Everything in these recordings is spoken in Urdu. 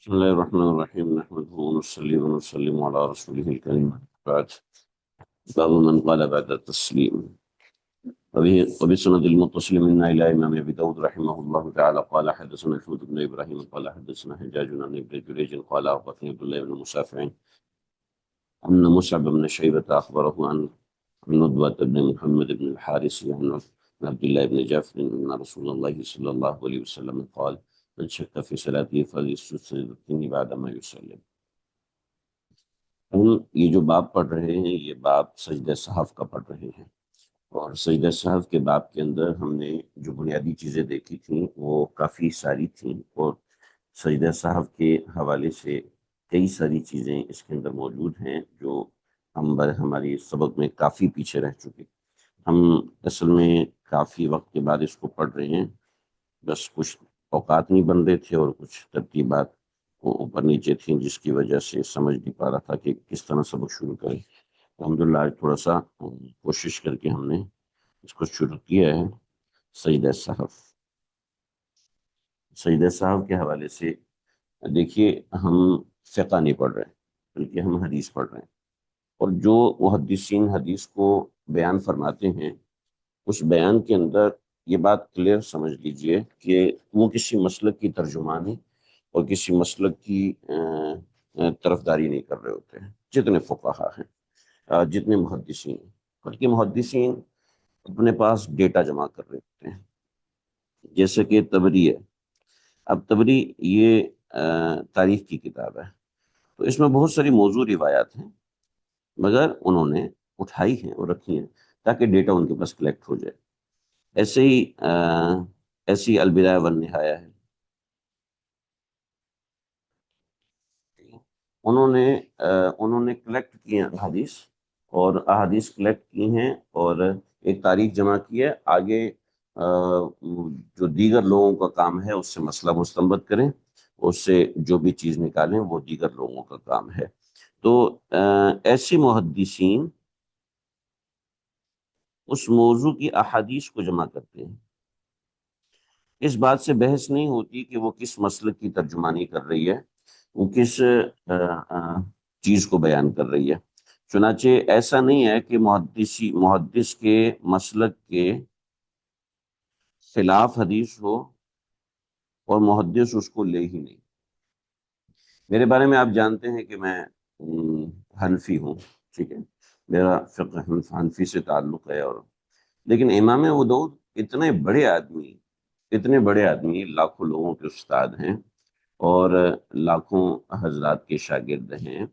بسم الله الرحمن الرحيم نحمده ونصلي ونسلم على رسوله الكريم بعد. باب من قال بعد التسليم. وبسند المتصل منا إلى إمام أبي داود رحمه الله تعالى قال حدثنا أحمد بن إبراهيم قال حدثنا حجاج عن ابن جريج قال أخبرني عبد الله بن مسافع أن مصعب بن شيبة أخبره عن ندوة بن محمد بن الحارث عن عبد الله بن جعفر أن رسول الله صلى الله عليه وسلم قال من شك في صلاته فليسجد سجدتين بعدما يسلم. ہم یہ جو باب پڑھ رہے ہیں یہ باب سجدہ سہو کا پڑھ رہے ہیں، اور سجدہ سہو کے باب کے اندر ہم نے جو بنیادی چیزیں دیکھی تھیں وہ کافی ساری تھیں، اور سجدہ سہو کے حوالے سے کئی ساری چیزیں اس کے اندر موجود ہیں جو ہماری سبق میں کافی پیچھے رہ چکے. ہم اصل میں کافی وقت کے بعد اس کو پڑھ رہے ہیں، بس کچھ اوقات نہیں بن رہے تھے اور کچھ ترتیبات وہ اوپر نیچے تھیں جس کی وجہ سے سمجھ نہیں پا رہا تھا کہ کس طرح سبق شروع کریں. الحمدللہ آج تھوڑا سا کوشش کر کے ہم نے اس کو شروع کیا ہے. سجدہ سہو، سجدہ سہو کے حوالے سے دیکھیے، ہم فقہ نہیں پڑھ رہے بلکہ ہم حدیث پڑھ رہے ہیں، اور جو محدثین حدیث کو بیان فرماتے ہیں اس بیان کے اندر یہ بات کلیئر سمجھ لیجئے کہ وہ کسی مسلک کی ترجمان ہے اور کسی مسلک کی طرفداری نہیں کر رہے ہوتے ہیں. جتنے فقہا ہیں، جتنے محدثین ہیں، بلکہ محدثین اپنے پاس ڈیٹا جمع کر رہے ہوتے ہیں. جیسے کہ تبری ہے، اب تبری یہ تاریخ کی کتاب ہے، تو اس میں بہت ساری موضوع روایات ہیں، مگر انہوں نے اٹھائی ہیں اور رکھی ہیں تاکہ ڈیٹا ان کے پاس کلیکٹ ہو جائے. ایسے ہی ایسی البدایہ والنہایہ ہے، انہوں نے کلیکٹ کیے ہیں احادیث، اور احادیث کلیکٹ کی ہیں اور ایک تاریخ جمع کی ہے. آگے جو دیگر لوگوں کا کام ہے اس سے مسئلہ مستنبط کریں، اس سے جو بھی چیز نکالیں وہ دیگر لوگوں کا کام ہے. تو ایسے محدثین اس موضوع کی احادیث کو جمع کرتے ہیں. اس بات سے بحث نہیں ہوتی کہ وہ کس مسلک کی ترجمانی کر رہی ہے، وہ کس چیز کو بیان کر رہی ہے. چنانچہ ایسا نہیں ہے کہ محدث کے مسلک کے خلاف حدیث ہو اور محدث اس کو لے ہی نہیں. میرے بارے میں آپ جانتے ہیں کہ میں حنفی ہوں، ٹھیک ہے، میرا فقہ حنفی سے تعلق ہے، اور لیکن امام ابو داؤد اتنے بڑے آدمی لاکھوں لوگوں کے استاد ہیں اور لاکھوں حضرات کے شاگرد ہیں،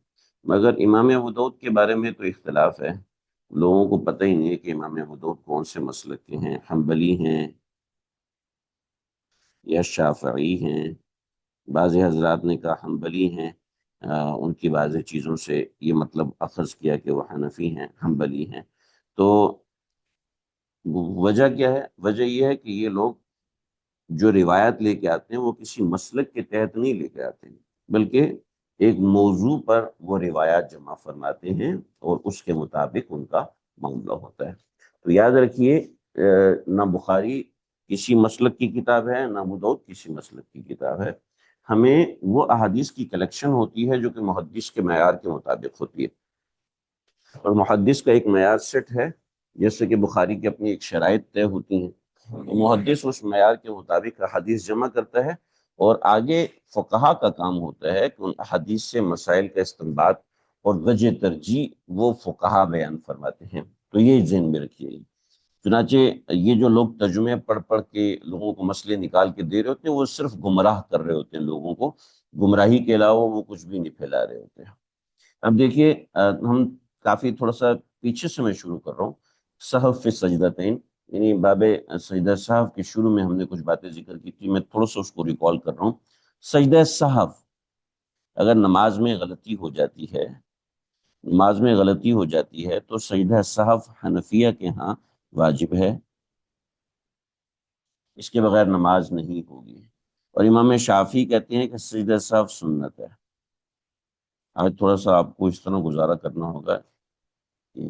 مگر امام ابو داؤد کے بارے میں تو اختلاف ہے. لوگوں کو پتہ ہی نہیں ہے کہ امام ابو داؤد کون سے مسلک کے ہیں، حنبلی ہیں یا شافعی ہیں. بعض حضرات نے کہا حنبلی ہیں، ان کی بعض چیزوں سے یہ مطلب اخذ کیا کہ وہ حنفی ہیں، حنبلی ہیں. تو وجہ کیا ہے؟ وجہ یہ ہے کہ یہ لوگ جو روایت لے کے آتے ہیں وہ کسی مسلک کے تحت نہیں لے کے آتے ہیں، بلکہ ایک موضوع پر وہ روایات جمع فرماتے ہیں اور اس کے مطابق ان کا معاملہ ہوتا ہے. تو یاد رکھیے، نہ بخاری کسی مسلک کی کتاب ہے، نہ ابو داؤد کسی مسلک کی کتاب ہے. ہمیں وہ احادیث کی کلیکشن ہوتی ہے جو کہ محدث کے معیار کے مطابق ہوتی ہے، اور محدث کا ایک معیار سیٹ ہے، جیسے کہ بخاری کی اپنی ایک شرائط طے ہوتی ہیں. محدث اس معیار کے مطابق حدیث جمع کرتا ہے، اور آگے فقہا کا کام ہوتا ہے کہ ان حدیث سے مسائل کا استنباط اور وجہ ترجیح وہ فقہا بیان فرماتے ہیں. تو یہ ذہن میں رکھیے. چنانچہ یہ جو لوگ ترجمے پڑھ پڑھ کے لوگوں کو مسئلے نکال کے دے رہے ہوتے ہیں وہ صرف گمراہ کر رہے ہوتے ہیں لوگوں کو، گمراہی کے علاوہ وہ کچھ بھی نہیں پھیلا رہے ہوتے ہیں. اب دیکھیے، ہم کافی تھوڑا سا پیچھے سے میں شروع کر رہا ہوں. سہو فی سجدتین، یعنی باب سجدہ سہو کے شروع میں ہم نے کچھ باتیں ذکر کی تھی، میں تھوڑا سا اس کو ریکال کر رہا ہوں. سجدہ سہو، اگر نماز میں غلطی ہو جاتی ہے، تو سجدہ سہو حنفیہ کے ہاں واجب ہے، اس کے بغیر نماز نہیں ہوگی. اور امام شافعی کہتے ہیں کہ سجدہ سہو سنت ہے. آج تھوڑا سا آپ کو اس طرح گزارا کرنا ہوگا کہ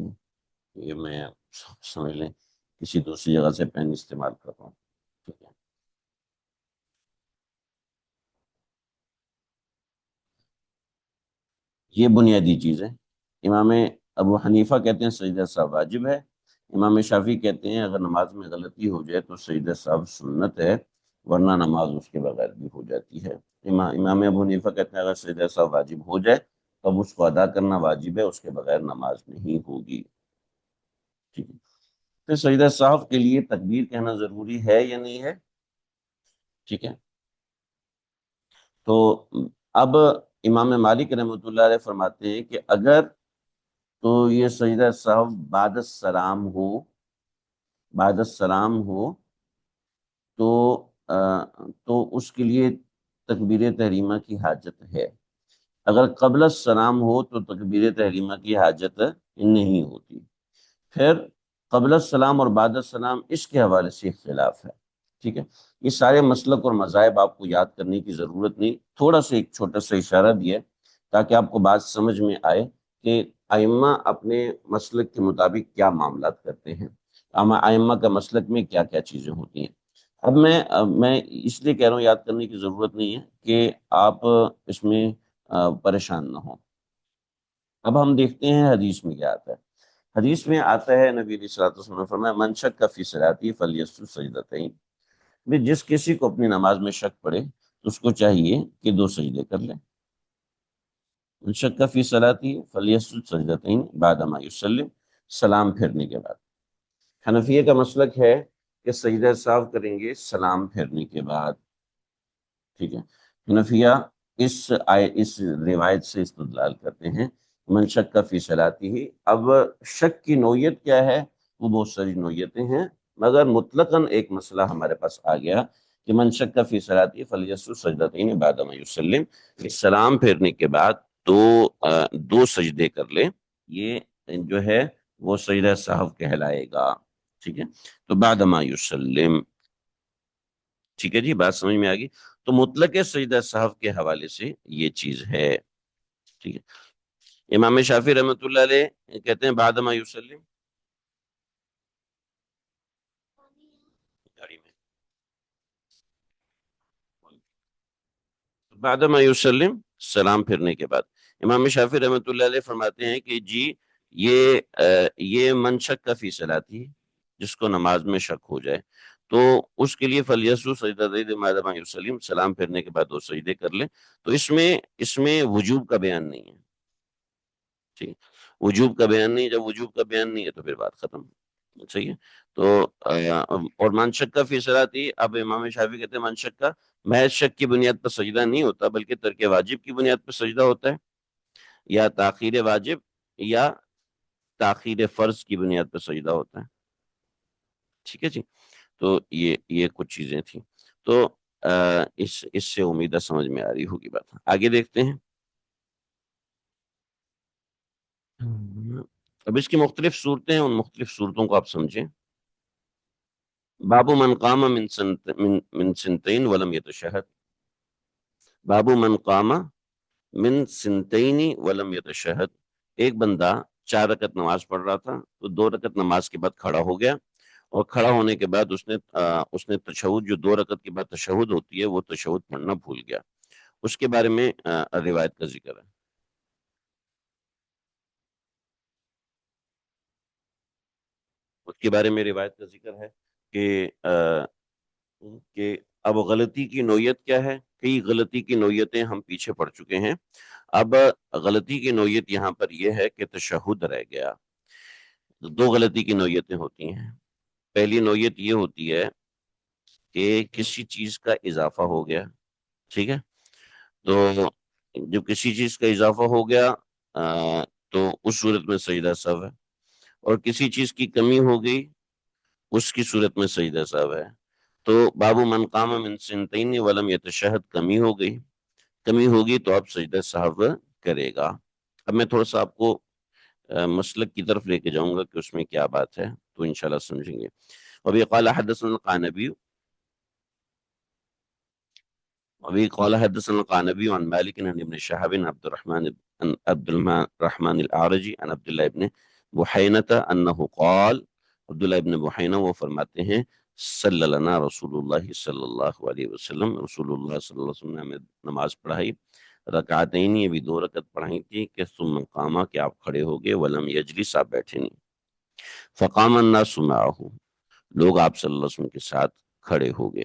یہ میں سمجھ لیں کسی دوسری جگہ سے پین استعمال کر رہا ہوں، ٹھیک ہے. یہ بنیادی چیز ہے۔ امام ابو حنیفہ کہتے ہیں سجدہ سہو واجب ہے، امام شافعی کہتے ہیں اگر نماز میں غلطی ہو جائے تو سجدہ سہو سنت ہے، ورنہ نماز اس کے بغیر بھی ہو جاتی ہے۔ امام ابو حنیفہ کہتے ہیں اگر سجدہ سہو واجب ہو جائے تب اس کو ادا کرنا واجب ہے، اس کے بغیر نماز نہیں ہوگی۔ ٹھیک ہے، تو سجدہ سہو کے لیے تکبیر کہنا ضروری ہے یا نہیں ہے؟ ٹھیک ہے، تو اب امام مالک رحمۃ اللہ علیہ فرماتے ہیں کہ اگر تو یہ سجدہ سہو بعد السلام ہو تو تو اس کے لیے تکبیر تحریمہ کی حاجت ہے، اگر قبل السلام ہو تو تکبیر تحریمہ کی حاجت نہیں ہوتی۔ پھر قبل السلام اور بعد السلام اس کے حوالے سے اختلاف ہے۔ ٹھیک ہے، یہ سارے مسلک اور مذاہب آپ کو یاد کرنے کی ضرورت نہیں، تھوڑا سا ایک چھوٹا سا اشارہ دیا ہے تاکہ آپ کو بات سمجھ میں آئے کہ ائمہ اپنے مسلک کے مطابق کیا معاملات کرتے ہیں، ائمہ کا مسلک میں کیا کیا چیزیں ہوتی ہیں۔ اب میں اس لیے کہہ رہا ہوں یاد کرنے کی ضرورت نہیں ہے کہ آپ اس میں پریشان نہ ہوں۔ اب ہم دیکھتے ہیں حدیث میں کیا آتا ہے۔ حدیث میں آتا ہے نبی علیہ الصلوۃ والسلام نے فرمایا من شک فی صلاتی فلیسجد سجدتین، بھی جس کسی کو اپنی نماز میں شک پڑے تو اس کو چاہیے کہ 2 سجدے کر لے۔ من شک فی صلاتی فلیسجد سجدتین بعد ما یسلم، سلام پھیرنے کے بعد۔ حنفیہ کا مسلک ہے کہ سجدہ سہو کریں گے سلام پھیرنے کے بعد۔ ٹھیک ہے، حنفیہ اس روایت سے استدلال کرتے ہیں من شک فی صلاتی ہی۔ اب شک کی نوعیت کیا ہے؟ وہ بہت ساری نوعیتیں ہیں، مگر مطلقاً ایک مسئلہ ہمارے پاس آ گیا کہ من شک فی صلاتی فلیسجد سجدتین بعد ما یسلم، سلام پھیرنے کے بعد دو سجدے کر لے، یہ جو ہے وہ سجدہ سہو کہلائے گا۔ ٹھیک ہے، تو بعد ما یسلم۔ ٹھیک ہے جی، بات سمجھ میں آ گئی؟ تو مطلق سجدہ سہو کے حوالے سے یہ چیز ہے۔ ٹھیک ہے، امام شافعی رحمۃ اللہ علیہ کہتے ہیں بعد ما یسلم، گاڑی میں بعد ما یسلم، سلام پھرنے کے بعد۔ امام شافعی رحمۃ اللہ علیہ فرماتے ہیں کہ جی یہ من شک فی صلاتی، جس کو نماز میں شک ہو جائے تو اس کے لیے فلیسجد سجدتین بعد ما یسلم، سلام پھرنے کے بعد 2 سجدے کر لے۔ تو اس میں وجوب کا بیان نہیں ہے۔ ٹھیک ہے، وجوب کا بیان نہیں، جب وجوب کا بیان نہیں ہے تو پھر بات ختم۔ صحیح ہے، تو اور من شک فی صلاتی، اب امام شافعی کہتے ہیں من شک کا محض شک کی بنیاد پر سجدہ نہیں ہوتا، بلکہ ترک واجب کی بنیاد پر سجدہ ہوتا ہے، یا تاخیر واجب یا تاخیر فرض کی بنیاد پر سجدہ ہوتا ہے۔ ٹھیک ہے جی، تو یہ کچھ چیزیں تھیں، تو اس سے امیدہ سمجھ میں آ رہی ہوگی بات۔ آگے دیکھتے ہیں۔ اب اس کی مختلف صورتیں ہیں، ان مختلف صورتوں کو آپ سمجھیں۔ باب من قام من سنتین ولم یتشہد، باب من قام من سنتین ولم یتشہد، ایک بندہ 4 رکعت نماز پڑھ رہا تھا تو 2 رکعت نماز کے بعد کھڑا ہو گیا، اور کھڑا ہونے کے بعد اس نے تشہد، جو 2 رکعت کے بعد تشہد ہوتی ہے، وہ تشہد پڑھنا بھول گیا۔ اس کے بارے میں روایت کا ذکر ہے۔ اس کے بارے میں روایت کا ذکر ہے کہ اب غلطی کی نوعیت کیا ہے؟ کئی غلطی کی نوعیتیں ہم پیچھے پڑ چکے ہیں، اب غلطی کی نوعیت یہاں پر یہ ہے کہ تشہد رہ گیا۔ 2 غلطی کی نوعیتیں ہوتی ہیں۔ پہلی نوعیت یہ ہوتی ہے کہ کسی چیز کا اضافہ ہو گیا، ٹھیک ہے، تو جب کسی چیز کا اضافہ ہو گیا تو اس صورت میں سجدہ سہو ہے، اور کسی چیز کی کمی ہو گئی اس کی صورت میں سجدہ سہو ہے۔ تو باب من قام من سنتین ولم یتشہد، کمی ہو گئی، کمی ہوگی تو آپ سجدہ سہو کرے گا۔ اب میں تھوڑا سا آپ کو مسلک کی طرف لے کے جاؤں گا کہ اس میں کیا بات ہے، تو انشاءاللہ سمجھیں گے۔ وبی قال حدثنا القعنبی، وبی قال حدثنا القعنبی عن مالک عن ابن شہاب عبد الرحمن الاعرجی عن عبد اللہ ابن بحینۃ انہ قال، عبداللہ ابن بحینہ وہ فرماتے ہیں صلی لنا رسول اللہ صلی اللہ علیہ وسلم، رسول اللہ صلی اللہ علیہ وسلم نے ہمیں نماز پڑھائی، رکعتین، یہ بھی 2 رکعت پڑھائی تھی کہ ثم قاما، کہ آپ کھڑے ہو گئے، ولم یجلس، آپ بیٹھے نہیں، فقام الناس معه، لوگ آپ صلی اللہ علیہ وسلم کے ساتھ کھڑے ہو گئے،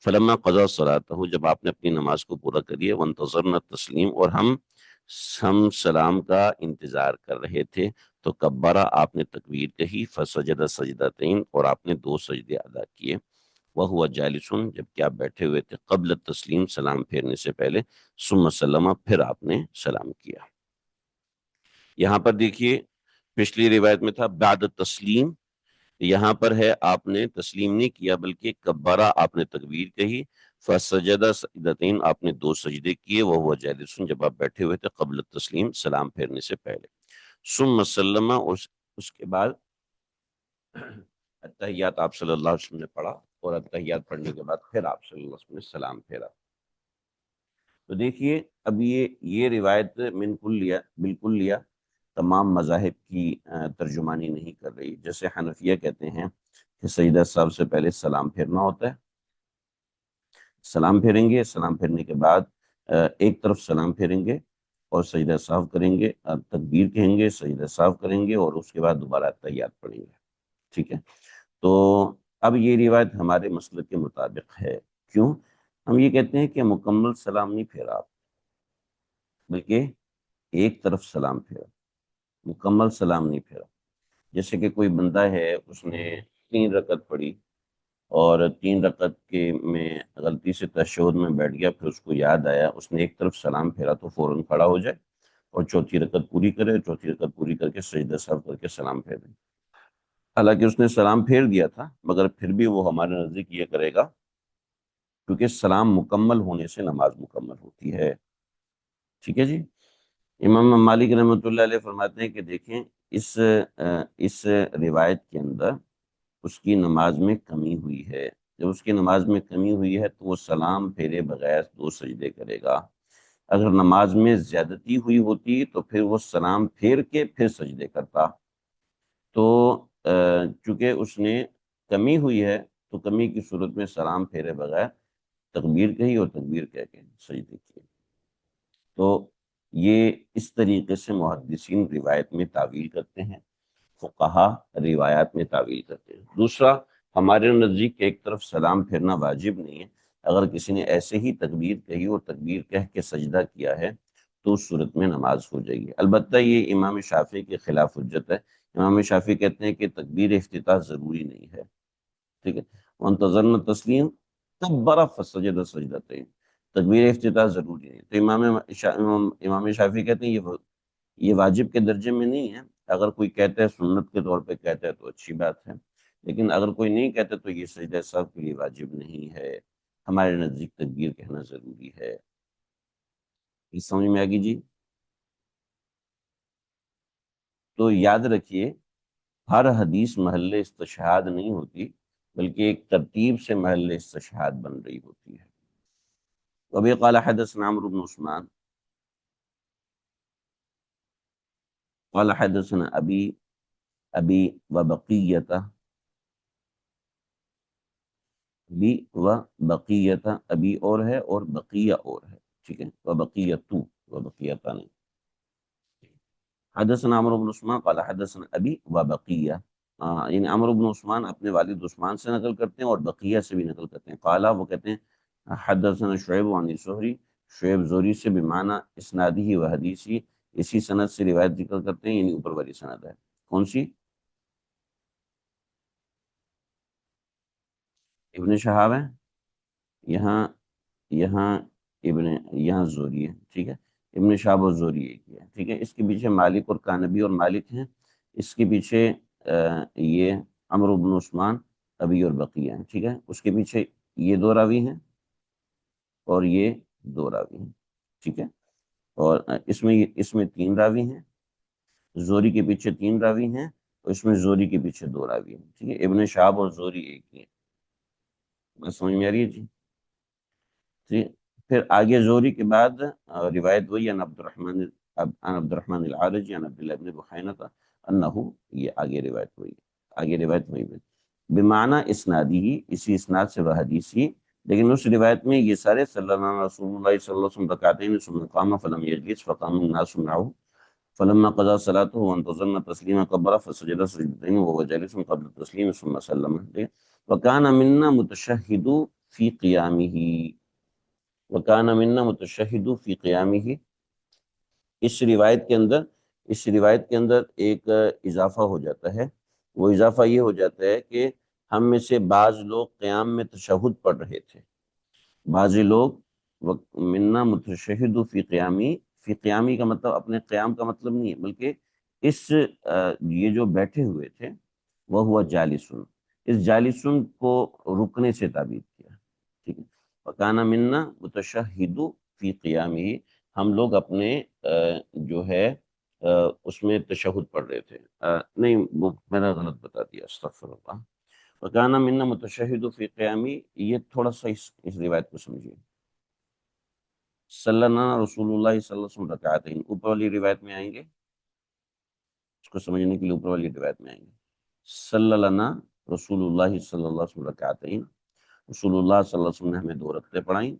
فلما قضا صلاتہ، جب آپ نے اپنی نماز کو پورا کر لیا، وانتظرنا التسلیم، اور ہم سلام کا انتظار کر رہے تھے، تو کبرا، آپ نے تکبیر کہی، فسجد سجدتین، اور آپ نے 2 سجدے ادا کیے، وہو جالسن، جبکہ آپ بیٹھے ہوئے تھے، قبل التسلیم، سلام پھیرنے سے پہلے، ثم سلم، پھر آپ نے سلام کیا۔ یہاں پر دیکھیے پچھلی روایت میں تھا بعد تسلیم، یہاں پر ہے آپ نے تسلیم نہیں کیا بلکہ کبارہ، آپ نے تکبیر کہی، فسجدہ سجدتین، آپ نے 2 سجدے کیے، وہو جالسن، جب آپ بیٹھے ہوئے تھے، قبل التسلیم، سلام پھیرنے سے پہلے، ثم سلم، اس کے بعد اتحیات آپ صلی اللہ علیہ وسلم نے پڑھا، اور اتحیات پڑھنے کے بعد پھر آپ صلی اللہ علیہ وسلم نے سلام پھیرا۔ تو دیکھیے اب یہ روایت بالکل لیا تمام مذاہب کی ترجمانی نہیں کر رہی۔ جیسے حنفیہ کہتے ہیں کہ سجدہ صاحب سے پہلے سلام پھیرنا ہوتا ہے، سلام پھیریں گے، سلام پھیرنے کے بعد ایک طرف سلام پھیریں گے اور سجدہ صاحب کریں گے، تکبیر کہیں گے، سجدہ صاحب کریں گے، اور اس کے بعد دوبارہ تحیات پڑھیں گے، ٹھیک ہے۔ تو اب یہ روایت ہمارے مسلک کے مطابق ہے۔ کیوں؟ ہم یہ کہتے ہیں کہ مکمل سلام نہیں پھیرا آپ، بلکہ ایک طرف سلام پھیرا، مکمل سلام نہیں پھیرا۔ جیسے کہ کوئی بندہ ہے، اس نے 3 رکعت پڑھی، اور 3 رکعت کے میں غلطی سے تشہد میں بیٹھ گیا، پھر اس کو یاد آیا، اس نے ایک طرف سلام پھیرا، تو فوراً کھڑا ہو جائے اور چوتھی رکعت پوری کرے، چوتھی رکعت پوری کر کے سجدہ صاحب کر کے سلام پھیر دے۔ حالانکہ اس نے سلام پھیر دیا تھا، مگر پھر بھی وہ ہمارے نزدیک یہ کرے گا، کیونکہ سلام مکمل ہونے سے نماز مکمل ہوتی ہے، ٹھیک ہے جی۔ امام مالک رحمۃ اللہ علیہ فرماتے ہیں کہ دیکھیں اس روایت کے اندر اس کی نماز میں کمی ہوئی ہے۔ جب اس کی نماز میں کمی ہوئی ہے تو وہ سلام پھیرے بغیر 2 سجدے کرے گا۔ اگر نماز میں زیادتی ہوئی ہوتی تو پھر وہ سلام پھیر کے پھر سجدے کرتا۔ تو چونکہ اس نے کمی ہوئی ہے تو کمی کی صورت میں سلام پھیرے بغیر تکبیر کہی اور تکبیر کہہ کے سجدے کیے۔ تو یہ اس طریقے سے محدثین روایت میں تعویل کرتے ہیں، فقہا روایات میں تعویل کرتے ہیں۔ دوسرا، ہمارے نزدیک ایک طرف سلام پھیرنا واجب نہیں ہے۔ اگر کسی نے ایسے ہی تکبیر کہی اور تکبیر کہہ کے سجدہ کیا ہے تو اس صورت میں نماز ہو جائے گی۔ البتہ یہ امام شافعی کے خلاف حجت ہے۔ امام شافعی کہتے ہیں کہ تکبیر افتتاح ضروری نہیں ہے، ٹھیک ہے۔ وانتظرنا تسلیم کبر فسجد سجدتین، تکبیر افتتاح ضروری نہیں ہے۔ تو امام شافعی کہتے ہیں یہ واجب کے درجے میں نہیں ہے۔ اگر کوئی کہتا ہے، سنت کے طور پہ کہتا ہے تو اچھی بات ہے، لیکن اگر کوئی نہیں کہتا تو یہ سجدہ صاحب کے لیے واجب نہیں ہے۔ ہمارے نزدیک تکبیر کہنا ضروری ہے۔ یہ سمجھ میں آگی جی؟ تو یاد رکھیے، ہر حدیث محل استشہاد نہیں ہوتی، بلکہ ایک ترتیب سے محل استشہاد بن رہی ہوتی ہے۔ وبی قال حدثنا عمرو بن عثمان قال حدثنا ابی وبقیۃ، ابی و بقیۃ، ابی اور ہے اور بقیہ اور ہے، ٹھیک ہے، وبقیۃ نہیں۔ حدثنا عمرو بن عثمان قال حدثنا ابی و بقیہ، یعنی عمرو بن عثمان اپنے والد عثمان سے نقل کرتے ہیں اور بقیہ سے بھی نقل کرتے ہیں۔ قال، وہ کہتے ہیں، حدثنا شعیب عن الزہری، شعیب زہری سے بمعنی اسنادی و حدیثی، اسی سند سے روایت ذکر کرتے ہیں، یعنی اوپر والی سند ہے۔ کون سی؟ ابن شہاب ہے، یہاں یہاں یہاں زہری ہے، ٹھیک ہے۔ ابن شہاب و زہری ایک ہی ہے، ٹھیک ہے۔ اس کے پیچھے مالک اور کانبی اور مالک ہیں، اس کے پیچھے یہ عمرو بن عثمان، ابی اور بقیہ ہیں، ٹھیک ہے۔ اس کے پیچھے یہ 2 راوی ہیں اور یہ 2 راوی ہیں، ٹھیک ہے۔ اور اس میں 3 راوی ہیں، زہری کے پیچھے 3 راوی ہیں، اور اس میں زہری کے پیچھے 2 راوی ہیں، ٹھیک ہے۔ ابن شہاب اور زہری ایک ہی ہیں، بس سمجھ میں آ رہی ہے جی؟ ٹھیک۔ پھر آگے زہری کے بعد روایت وہی عن عبد الرحمن العارجی عن عبداللہ بن بحینہ انہو، یہ آگے روایت وہی بمعنی اسنادی ہی، اسی اسناد سے وہ حدیثی لیکن اس روایت میں یہ سارے صلی اللہ علیہ رسول اللہ صلی اللہ علیہ وسلم رکعتین ثم قام فلم یجلس فقام الناس معه فلما قضى صلاته وانتظرنا تسليما كبر فسجد سجدتين وهو جالس قبل التسليم ثم سلم وكان منا متشهد في قيامه وكان منا متشهد في قيامه اس روایت کے اندر ایک اضافہ ہو جاتا ہے. وہ اضافہ یہ ہو جاتا ہے کہ ہم میں سے بعض لوگ قیام میں تشہد پڑھ رہے تھے. بعض لوگ منا متشہد فی قیامی، فی قیامی کا مطلب اپنے قیام کا مطلب نہیں ہے، بلکہ اس یہ جو بیٹھے ہوئے تھے وہ ہوا جالسن، اس جالسن کو رکنے سے تعبیر کیا. ٹھیک ہے. وکانا منا متشہد فی قیامی، ہم لوگ اپنے جو ہے اس میں تشہد پڑھ رہے تھے. نہیں، وہ میں نے غلط بتا دیا، استغفر اللہ. وکانا منا متشہد فی قیامی، یہ تھوڑا سا اس روایت کو سمجھیے. صلی اللہ رسول اللہ صلی اللہ علیہ وسلم رکعتین، اوپر والی روایت میں آئیں گے، اس کو سمجھنے کے لیے اوپر والی روایت میں آئیں گے. صلی اللہ رسول اللہ صلی اللہ علیہ وسلم رکعتین، رسول اللہ صلی اللہ علیہ وسلم نے ہمیں 2 رکعتیں پڑھائیں.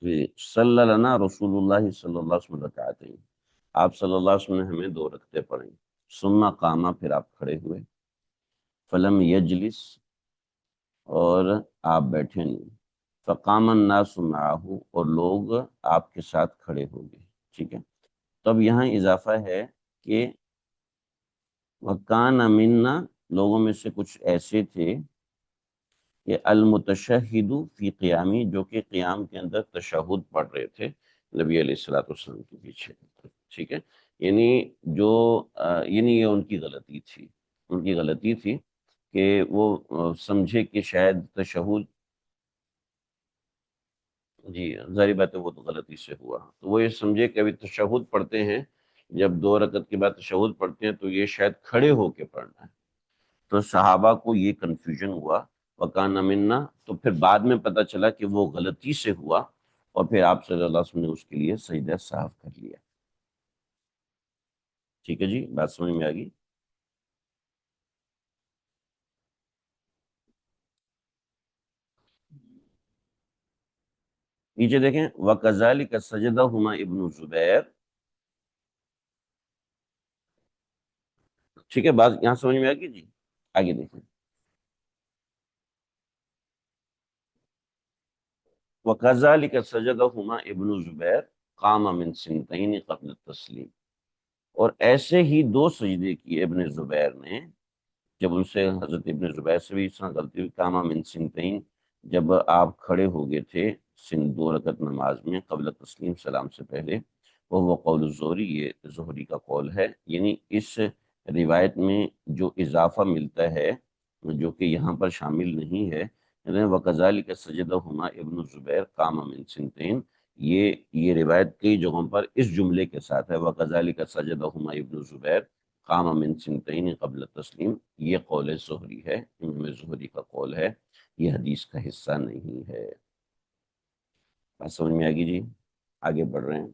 صلی اللہ رسول اللہ صلی اللہ علیہ وسلم رکعتین، آپ صلی اللہ علیہ وسلم نے ہمیں 2 رکعتیں پڑھیں. ثم قاما، پھر آپ کھڑے ہوئے. فلم یجلس، اور آپ بیٹھے نہیں. فقام الناس معه، اور لوگ آپ کے ساتھ کھڑے ہو گئے. ٹھیک ہے. تب یہاں اضافہ ہے کہ وکان منا، لوگوں میں سے کچھ ایسے تھے کہ المتشہد فی قیامی، جو کہ قیام کے اندر تشہد پڑھ رہے تھے نبی علیہ الصلوۃ والسلام کے پیچھے. ٹھیک ہے. یعنی جو یعنی یہ ان کی غلطی تھی، کہ وہ سمجھے کہ شاید تشہد، جی ظاہری بات ہے وہ تو غلطی سے ہوا، تو وہ یہ سمجھے کہ ابھی تشہد پڑھتے ہیں، جب 2 رکعت کے بعد تشہد پڑھتے ہیں تو یہ شاید کھڑے ہو کے پڑھنا ہے. تو صحابہ کو یہ کنفیوژن ہوا. وکان منا، تو پھر بعد میں پتہ چلا کہ وہ غلطی سے ہوا، اور پھر آپ صلی اللہ علیہ وسلم نے اس کے لیے سجدہ صاف کر لیا. ٹھیک ہے جی، بات سمجھ میں آ گئی. نیچے دیکھیں، وَكَذَلِكَ سَجَدَهُمَا ابن زبیر. ٹھیک ہے، بات یہاں سمجھ میں آ گئی جی. آگے دیکھیں. وَكَذَلِكَ سَجَدَهُمَا ابن زبیر قام من سنتین قبل التسلیم، اور ایسے ہی 2 سجدے کیے ابن زبیر نے، جب ان سے حضرت ابن زبیر سے بھی اس طرح غلطی ہوئی. قام من سنتین، جب آپ کھڑے ہو گئے تھے 2 رکعت نماز میں قبل تسلیم، سلام سے پہلے. وہ قول الزہری، یہ زہری کا قول ہے. یعنی اس روایت میں جو اضافہ ملتا ہے جو کہ یہاں پر شامل نہیں ہے، وَكَذَلِكَ سَجَدَهُمَا ابن زبیر قام من سنتین، یہ روایت کئی جگہوں پر اس جملے کے ساتھ ہے. وَكَذَلِكَ سَجَدَهُمَا ابن زبیر قام من سنتین قبل تسلیم. یہ قول زہری ہے، امام زہری کا قول ہے، یہ حدیث کا حصہ نہیں ہے. بات سمجھ میں آگی جی. آگے بڑھ رہے ہیں.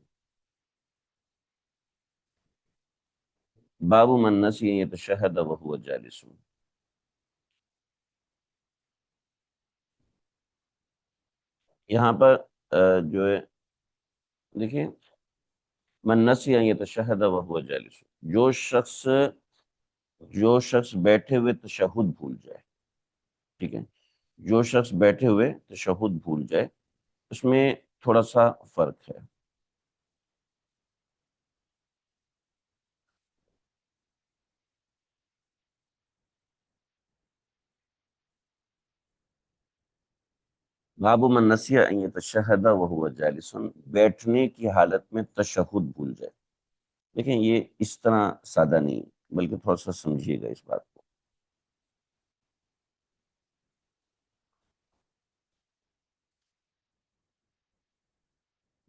باب من نسی یتشہد وہو جالس. یہاں پر جو ہے دیکھیں، من نسی یتشہد وہو جالس، جو شخص بیٹھے ہوئے تشہد بھول جائے. ٹھیک ہے. جو شخص بیٹھے ہوئے تشہد بھول جائے، اس میں تھوڑا سا فرق ہے. باب من نسی ان یتشہد وہو جالس، بیٹھنے کی حالت میں تشہد بھول جائے. دیکھیں یہ اس طرح سادہ نہیں، بلکہ تھوڑا سا سمجھیے گا اس بات کو.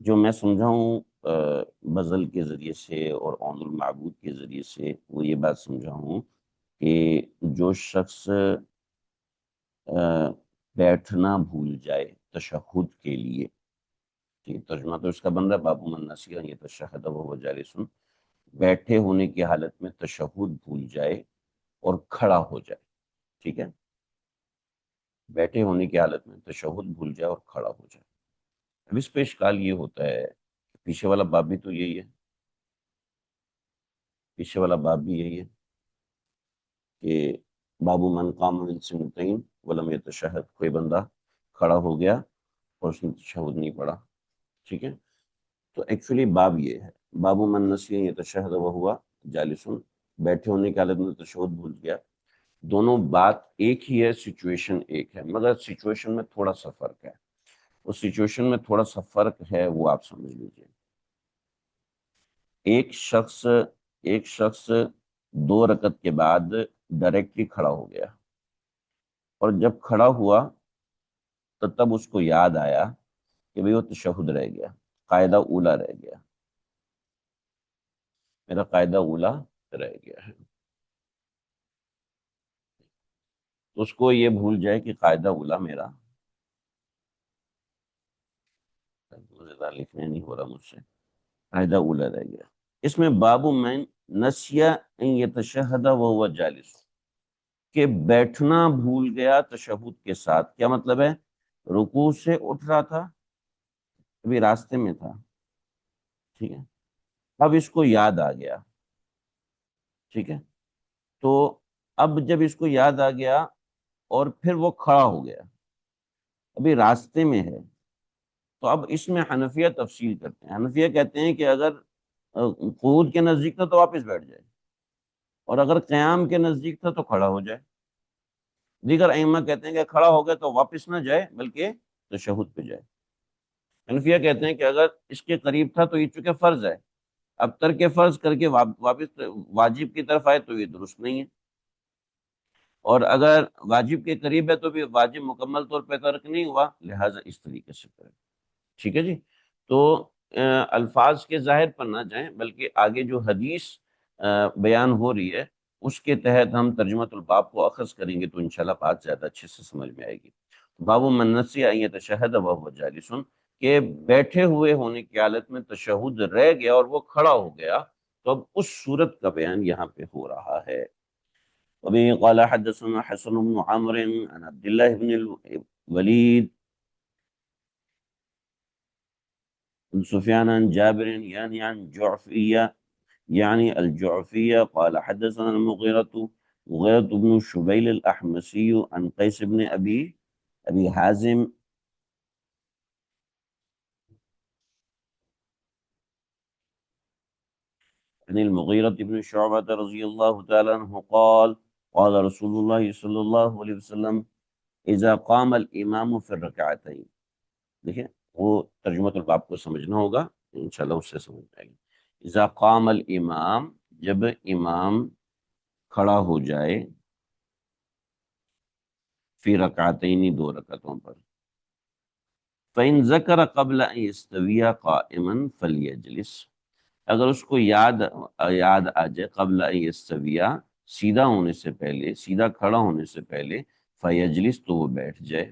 جو میں سمجھا ہوں بزل کے ذریعے سے اور عون المعبود کے ذریعے سے، وہ یہ بات سمجھا ہوں کہ جو شخص بیٹھنا بھول جائے تشہد کے لیے، ٹھیک، ترجمہ تو اس کا بن رہا ہے باب من نسی ان یتشہد وہو جالس، بیٹھے ہونے کی حالت میں تشہد بھول جائے اور کھڑا ہو جائے، ٹھیک ہے، بیٹھے ہونے کی حالت میں تشہد بھول جائے اور کھڑا ہو جائے۔ اب اس پہ اشکال یہ ہوتا ہے، پیچھے والا باب بھی تو یہی ہے، پیچھے والا باب بھی یہی ہے کہ باب من قام من سنتین ولم یتشہد، کوئی بندہ کھڑا ہو گیا اور اس نے تشہد نہیں پڑھا، ٹھیک ہے۔ تو ایکچولی باب یہ ہے، باب من نسی یتشہد وہو جالس، بیٹھے ہونے کی حالت میں تشہد بھول گیا، دونوں بات ایک ہی ہے، سچویشن ایک ہے، مگر سچویشن میں تھوڑا سا فرق ہے۔ اس سچویشن میں تھوڑا سا فرق ہے، وہ آپ سمجھ لیجئے۔ ایک شخص 2 رکعت کے بعد ڈائریکٹلی کھڑا ہو گیا، اور جب کھڑا ہوا تو تب اس کو یاد آیا کہ بھئی وہ تشہد رہ گیا، قاعدہ اولا رہ گیا، میرا قاعدہ اولا رہ گیا ہے، تو اس کو یہ بھول جائے کہ قاعدہ اولا میرا، زیادہ لکھنے نہیں ہو رہا مجھ سے، قاعدہ اولا رہ گیا۔ اس میں باب من نسیا ان یتشہد وہو جالس، کہ بیٹھنا بھول گیا تشہد کے ساتھ، کیا مطلب ہے؟ رکوع سے اٹھ رہا تھا، ابھی راستے میں تھا، ٹھیک ہے، اب اس کو یاد آ گیا، ٹھیک ہے، تو اب جب اس کو یاد آ گیا اور پھر وہ کھڑا ہو گیا، ابھی راستے میں ہے، تو اب اس میں حنفیہ تفصیل کرتے ہیں۔ حنفیہ کہتے ہیں کہ اگر قعود کے نزدیک تھا تو واپس بیٹھ جائے، اور اگر قیام کے نزدیک تھا تو کھڑا ہو جائے۔ دیگر ائمہ کہتے ہیں کہ کھڑا ہو گیا تو واپس نہ جائے بلکہ تشہد پہ جائے۔ حنفیہ کہتے ہیں کہ اگر اس کے قریب تھا تو یہ چونکہ فرض ہے، اب ترک فرض کر کے واپس واجب کی طرف آئے تو یہ درست نہیں ہے، اور اگر واجب کے قریب ہے تو بھی واجب مکمل طور پہ ترک نہیں ہوا، لہٰذا اس طریقے سے کرے، ٹھیک ہے جی۔ تو الفاظ کے ظاہر پر نہ جائیں، بلکہ آگے جو حدیث بیان ہو رہی ہے اس کے تحت ہم ترجمۃ الباب کو اخذ کریں گے تو انشاءاللہ بات زیادہ اچھے سے سمجھ میں آئے گی۔ باب من نسی ان یتشہد وہو جالس، کہ بیٹھے ہوئے ہونے کی حالت میں تشہد رہ گیا اور وہ کھڑا ہو گیا، تو اب اس صورت کا بیان یہاں پہ ہو رہا ہے۔ وبه قال حدثنا حسن بن عمرو عن عبد الله بن الوليد عن سفيان عن جابر يعني عن جعفية يعني الجعفية قال حدثنا مغيرة بن شبيل الأحمسي عن قيس بن أبي حازم عن المغيرة بن شعبة رضي الله تعالى عنه قال قال رسول الله صلى الله عليه وسلم إذا قام الإمام في الركعتين، دیکھیں وہ ترجمۃ الباب کو سمجھنا ہوگا، انشاءاللہ اس سے سمجھ جائے گی۔ اذا قام الامام، جب امام کھڑا ہو جائے، فی رکعتین، 2 رکعتوں پر، فإن ذکر قبل ان یستوی قائما فلیجلس، اگر اس کو یاد آ جائے قبل ان یستوی، سیدھا ہونے سے پہلے، سیدھا کھڑا ہونے سے پہلے، فیجلس، تو وہ بیٹھ جائے،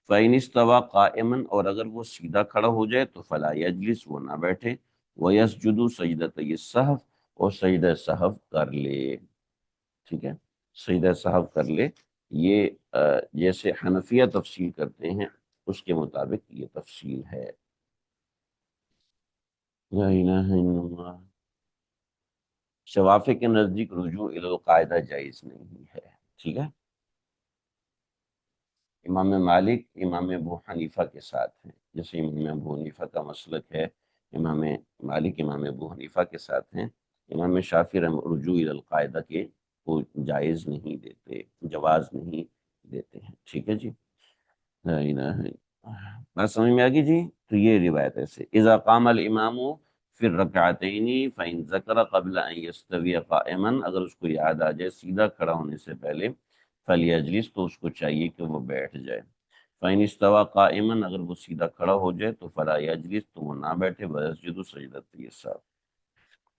فَإِنِ اسْتَوَىٰ قَائِمًا، اور اگر وہ سیدھا کھڑا ہو جائے تو فَلَا يَجْلِسْ، وہ نہ بیٹھے، وَيَسْجُدُ سَجْدَتَيِ السَّهْوِ، اور سجدہ سہو کر لے، ٹھیک ہے، سجدہ سہو کر لے۔ یہ جیسے حنفیہ تفصیل کرتے ہیں اس کے مطابق یہ تفصیل ہے۔ لا الہ الا اللہ، شوافی کے نزدیک رجوع الی القاعدہ جائز نہیں ہے، ٹھیک ہے، امام مالک امام ابو حنیفہ کے ساتھ ہیں، جیسے امام ابو حنیفہ کا مسلک ہے، امام مالک امام ابو حنیفہ کے ساتھ ہیں، امام شافعی رجوع الی القاعدہ کے کو جائز نہیں دیتے، جواز نہیں دیتے ہیں، ٹھیک ہے جی۔ لا الہ الا اللہ، بات سمجھ میں آ گئی جی۔ تو یہ روایت ایسے، اذا قام الامام فی الرکعتین فإن ذکر قبل ان یستوی قائما، اگر اس کو یاد آ جائے سیدھا کھڑا ہونے سے پہلے، فلیجلس، تو اس کو چاہیے کہ وہ بیٹھ جائے، فإن استوى قائما، اگر وہ سیدھا کھڑا ہو جائے تو فلا یجلس، تو وہ نہ بیٹھے، ویسجد سجدتین السہو۔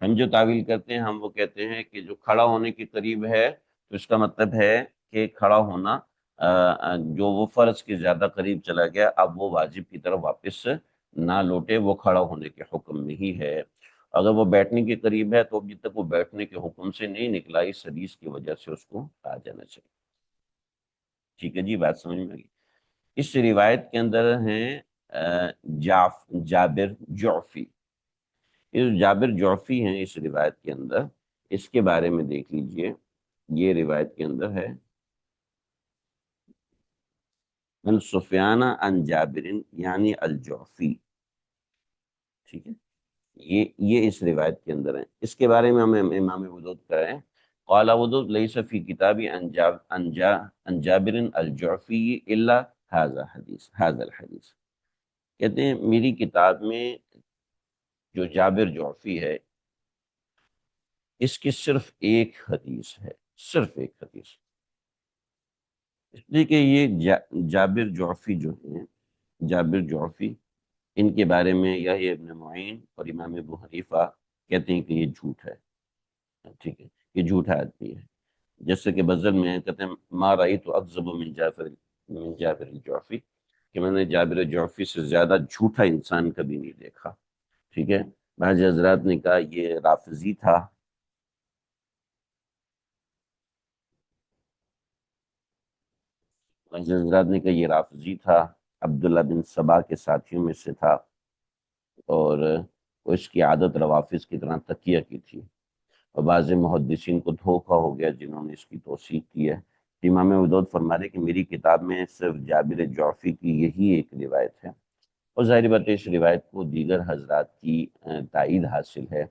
ہم جو تعویل کرتے ہیں، ہم وہ کہتے ہیں کہ جو کھڑا ہونے کے قریب ہے تو اس کا مطلب ہے کہ کھڑا ہونا جو وہ فرض کے زیادہ قریب چلا گیا، اب وہ واجب کی طرف واپس نہ لوٹے، وہ کھڑا ہونے کے حکم میں ہی ہے۔ اگر وہ بیٹھنے کے قریب ہے تو جب تک وہ بیٹھنے کے حکم سے نہیں نکلا اس حدیث کی وجہ سے اس کو آ جانا چاہیے. ٹھیک ہے جی، بات سمجھ میں آ گئی. اس روایت کے اندر ہیں جابر جعفی. یہ جابر جعفی ہیں اس روایت کے اندر. اس کے بارے میں دیکھ لیجئے. یہ روایت کے اندر ہے عن سفیان عن جابر یعنی الجعفی. ٹھیک ہے، یہ اس روایت کے اندر ہے. اس کے بارے میں ہمیں امام ودود کریں. قال ودود لیس فی کتابی عن جابر الجعفی الا هذا الحدیث. کہتے ہیں میری کتاب میں جو جابر جعفی ہے اس کی صرف ایک حدیث ہے، صرف ایک حدیث. اس لیے کہ یہ جابر جعفی جو ہیں، جابر جعفی، ان کے بارے میں یحییٰ ابن معین اور امام ابو حنیفہ کہتے ہیں کہ یہ جھوٹ ہے. ٹھیک ہے، یہ جھوٹا آدمی ہے. جیسے کہ غزل میں کہتے ہیں ما رأیت اکذب من جابر الجعفی، کہ میں نے جابر جعفی سے زیادہ جھوٹا انسان کبھی نہیں دیکھا. ٹھیک ہے. بعض حضرات نے کہا یہ رافضی تھا. بعض حضرات نے کہا یہ رافضی تھا، عبداللہ بن سبا کے ساتھیوں میں سے تھا، اور وہ اس کی عادت روافظ کی طرح تقیہ کی تھی. اور بعض محدثین کو دھوکہ ہو گیا جنہوں نے اس کی توثیق کی ہے. امام ودود فرما رہے کہ میری کتاب میں صرف جابر جعفی کی یہی ایک روایت ہے، اور ظاہر بات ہے اس روایت کو دیگر حضرات کی تائید حاصل ہے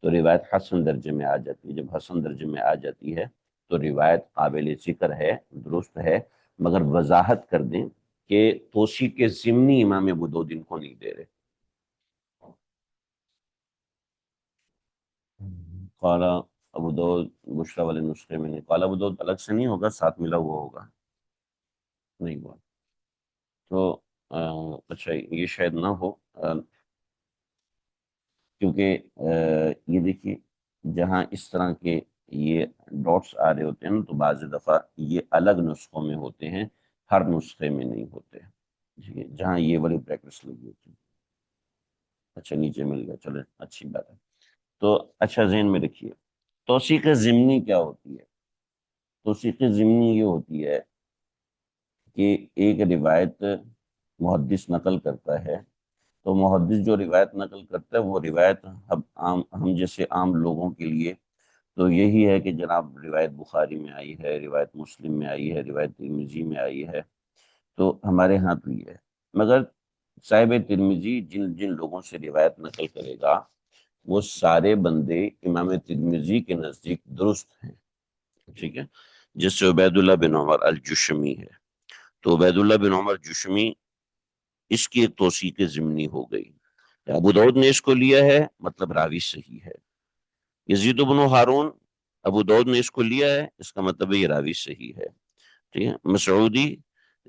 تو روایت حسن درجے میں آ جاتی ہے. جب حسن درجے میں آ جاتی ہے تو روایت قابل ذکر ہے، درست ہے، مگر وضاحت کر دیں کہ توثیق ضمنی امام ودود ان کو نہیں دے رہے. قال ابو داؤد بشرا والے نسخے میں نہیں، قال ابو داؤد الگ سے نہیں ہوگا، ساتھ ملا ہوا ہوگا. نہیں ہوا تو اچھا یہ شاید نہ ہو، کیونکہ یہ دیکھیے جہاں اس طرح کے یہ ڈاٹس آ رہے ہوتے ہیں نا تو بعض دفعہ یہ الگ نسخوں میں ہوتے ہیں، ہر نسخے میں نہیں ہوتے. ٹھیک ہے، جہاں یہ والی پریکٹس لگی ہوتی ہے. اچھا نیچے مل گیا، چلے اچھی بات ہے. تو اچھا ذہن میں رکھیے توثیق ضمنی کیا ہوتی ہے. توثیق ضمنی یہ ہوتی ہے کہ ایک روایت محدث نقل کرتا ہے تو محدث جو روایت نقل کرتا ہے وہ روایت ہم جیسے عام لوگوں کے لیے تو یہی ہے کہ جناب روایت بخاری میں آئی ہے، روایت مسلم میں آئی ہے، روایت ترمذی میں آئی ہے، تو ہمارے ہاں تو یہ ہے. مگر صاحب ترمذی جن جن لوگوں سے روایت نقل کرے گا وہ سارے بندے امام ترمذی کے نزدیک درست ہیں. ٹھیک ہے، جس سے عبید اللہ بن عمر الجشمی ہے. تو عبید اللہ بن عمر جشمی اس کی ایک توثیق ضمنی ہو گئی. ابو داؤد نے اس کو لیا ہے، مطلب راوی صحیح ہے. یزید بن ہارون، ابو داؤد نے اس کو لیا ہے، اس کا مطلب ہے یہ راوی صحیح ہے. ٹھیک ہے. مسعودی،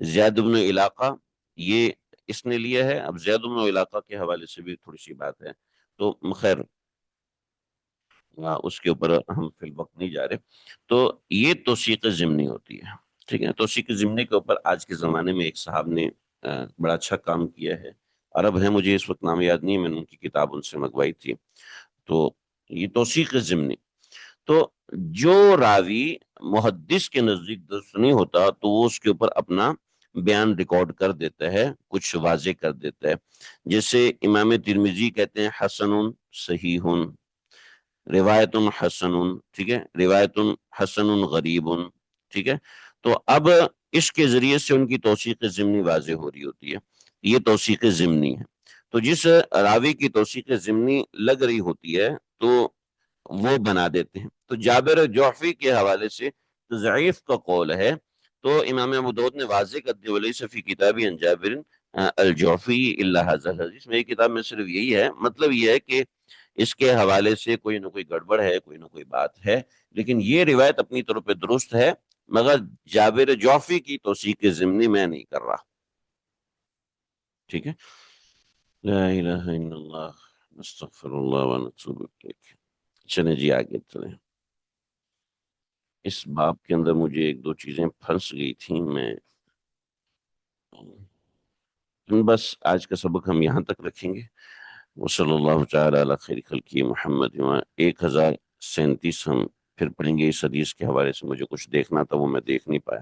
زیاد بن علاقہ، یہ اس نے لیا ہے. اب زیاد بن علاقہ کے حوالے سے بھی تھوڑی سی بات ہے تو خیر اس کے اوپر ہم فی الوقت نہیں جا رہے. تو یہ توثیق ضمنی ہوتی ہے. ٹھیک ہے. توثیق ضمنی کے اوپر آج کے زمانے میں ایک صاحب نے بڑا اچھا کام کیا ہے. عرب ہے، مجھے اس وقت نام یاد نہیں، میں نے ان کی کتاب ان سے منگوائی تھی. تو یہ توثیق ضمنی، تو جو راوی محدث کے نزدیک درست نہیں ہوتا تو وہ اس کے اوپر اپنا بیان ریکارڈ کر دیتا ہے، کچھ واضح کر دیتا ہے. جیسے امام ترمذی کہتے ہیں حسن صحیح، روایت حسن. ٹھیک ہے، روایت حسن غریب. ٹھیک ہے. تو اب اس کے ذریعے سے ان کی توثیق ضمنی واضح ہو رہی ہوتی ہے. یہ توثیق ضمنی ہے. تو جس راوی کی توثیق ضمنی لگ رہی ہوتی ہے تو وہ بنا دیتے ہیں. تو جابر جعفی کے حوالے سے ضعیف کا قول ہے تو امام ابو داؤد نے واضح کر دیا ولیس فی کتابی عن جابر الجعفی الا ھذا الحدیث. میری کتاب میں صرف یہی ہے. مطلب یہ ہے کہ اس کے حوالے سے کوئی نہ کوئی گڑبڑ ہے، کوئی نہ کوئی بات ہے، لیکن یہ روایت اپنی طور پہ درست ہے، مگر جابر جعفی کی توثیق ضمنی میں نہیں کر رہا. ٹھیک ہے. لا الہ الا اللہ نستغفر اللہ ونتوب الیہ. چلیں جی آگے چلیں. اس باب کے اندر مجھے ایک دو چیزیں پھنس گئی تھیں. میں بس آج کا سبق ہم یہاں تک رکھیں گے. وصلی اللہ تعالی علی خیر خلقہ محمد 1037 ہم پھر پڑھیں گے اس حدیث کے حوالے سے. مجھے کچھ دیکھنا تھا وہ میں دیکھ نہیں پایا.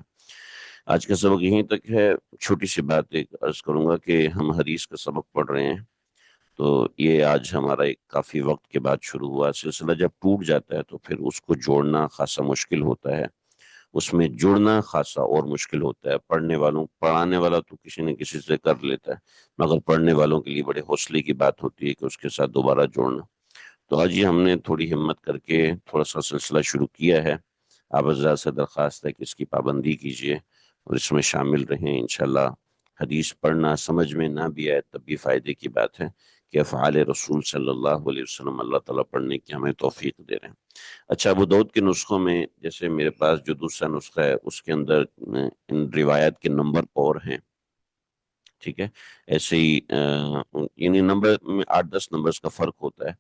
آج کا سبق یہیں تک ہے. چھوٹی سی بات ایک عرض کروں گا کہ ہم حدیث کا سبق پڑھ رہے ہیں، تو یہ آج ہمارا ایک کافی وقت کے بعد شروع ہوا سلسلہ. جب ٹوٹ جاتا ہے تو پھر اس کو جوڑنا خاصا مشکل ہوتا ہے، اس میں جڑنا خاصا اور مشکل ہوتا ہے. پڑھانے والا تو کسی نہ کسی سے کر لیتا ہے، مگر پڑھنے والوں کے لیے بڑے حوصلے کی بات ہوتی ہے کہ اس کے ساتھ دوبارہ جوڑنا. تو آج یہ ہم نے تھوڑی ہمت کر کے تھوڑا سا سلسلہ شروع کیا ہے. آپ حضرات سے درخواست ہے کہ اس کی پابندی کیجیے اور اس میں شامل رہیں. انشاءاللہ حدیث پڑھنا سمجھ میں نہ بھی آئے تب بھی فائدے کی بات ہے کہ افعال رسول صلی اللہ علیہ وسلم اللہ تعالیٰ پڑھنے کی ہمیں توفیق دے رہے ہیں. اچھا، ابو داؤد کے نسخوں میں جیسے میرے پاس جو دوسرا نسخہ ہے اس کے اندر ان روایت کے نمبر اور ہیں، ٹھیک ہے. ایسے ہی یعنی نمبر میں 8-10 نمبرز کا فرق ہوتا ہے.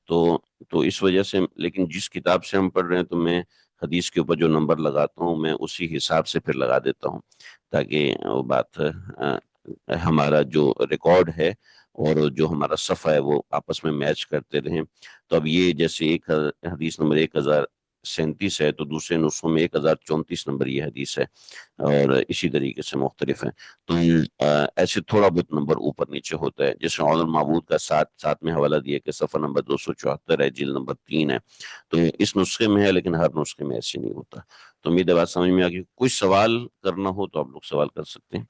تو اس وجہ سے، لیکن جس کتاب سے ہم پڑھ رہے ہیں تو میں حدیث کے اوپر جو نمبر لگاتا ہوں میں اسی حساب سے پھر لگا دیتا ہوں، تاکہ وہ بات ہمارا جو ریکارڈ ہے اور جو ہمارا صفحہ ہے وہ آپس میں میچ کرتے رہیں. تو اب یہ جیسے ایک حدیث نمبر 1037 ہے تو دوسرے نسخوں میں 1034 نمبر یہ حدیث ہے، اور اسی طریقے سے مختلف ہیں. تو ایسے تھوڑا بہت نمبر اوپر نیچے ہوتا ہے. جیسے عون المعبود کا ساتھ میں حوالہ دیا کہ صفحہ نمبر 274 ہے، جلد نمبر 3 ہے. تو اس نسخے میں ہے لیکن ہر نسخے میں ایسے نہیں ہوتا. تو امید ہے بات سمجھ میں آ گئی. کوئی سوال کرنا ہو تو آپ لوگ سوال کر سکتے ہیں.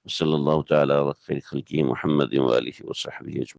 صلی اللہ تعالیٰ علی خیر خلقہ محمد و آلہ و صحبہ اجمعین.